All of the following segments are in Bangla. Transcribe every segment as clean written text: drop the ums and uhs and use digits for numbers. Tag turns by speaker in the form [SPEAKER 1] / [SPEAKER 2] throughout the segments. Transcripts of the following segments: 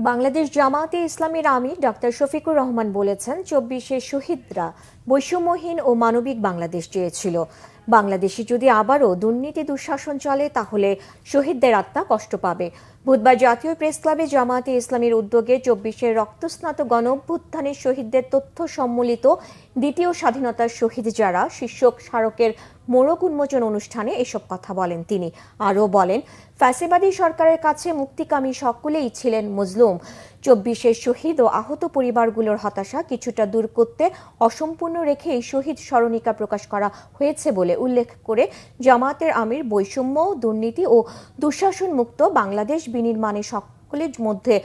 [SPEAKER 1] বাংলাদেশ জামায়াতে ইসলামীর আমির ডাক্তার শফিকুর রহমান বলেছেন, ২৪-এর শহীদরা বৈষম্যহীন ও মানবিক বাংলাদেশ চেয়েছিল। বাংলাদেশে যদি আবারও দুর্নীতি দুঃশাসন চলে তাহলে শহীদদের আত্মা কষ্ট পাবে। বুধবার জাতীয় প্রেস ক্লাবে জামায়াতে ইসলামীর উদ্যোগে ২৪-এর রক্তস্নাত গণঅভ্যুত্থানের শহীদদের তথ্য সম্মিলিত দ্বিতীয় স্বাধীনতার শহীদ যারা শীর্ষক স্মারকের মোড়ক উন্মোচন অনুষ্ঠানে এসব কথা বলেন তিনি। আরও বলেন, ফ্যাসিবাদী সরকারের কাছে মুক্তিকামী সকলেই ছিলেন মজলুম। ২৪-এর শহীদ ও আহত পরিবারগুলোর হতাশা কিছুটা দূর করতে অসম্পূর্ণ রেখে এই শহীদ স্মরণিকা প্রকাশ করা হয়েছে বলে উল্লেখ করে জামায়াতের আমির বৈষম্য, দুর্নীতি ও দুঃশাসন মুক্ত বাংলাদেশ বিনির্মাণে সকলের মধ্যে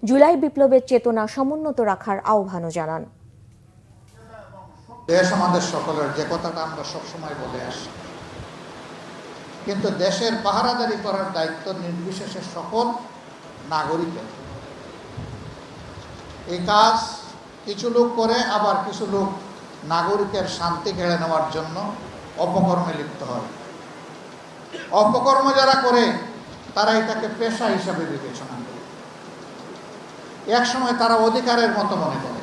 [SPEAKER 1] জুলাই বিপ্লবের চেতনা সমুন্নত রাখার আহ্বানও জানান।
[SPEAKER 2] দেশ আমাদের সকলের, যে কথাটা আমরা সবসময় বলে আসি, কিন্তু দেশের পাহারাদারি করার দায়িত্ব নির্বিশেষে সকল নাগরিকের। এই কাজ কিছু লোক করে, আবার কিছু লোক নাগরিকের শান্তি কেড়ে নেওয়ার জন্য অপকর্মে লিপ্ত হয়। অপকর্ম যারা করে তারা এটাকে পেশা হিসাবে বিবেচনা করে। এক সময় তারা অধিকারের মতো মনে করে,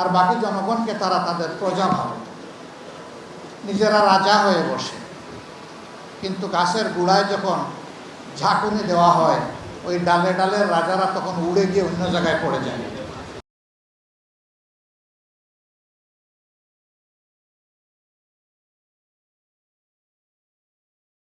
[SPEAKER 2] আর বাকি জনগণকে তারা তাদের প্রজা ভাবে, নিজেরা রাজা হয়ে বসে। কিন্তু গাছের গোড়ায় যখন ঝাঁকুনি দেওয়া হয়, ওই ডালে ডালের রাজারা তখন উড়ে গিয়ে অন্য জায়গায় পড়ে যায়।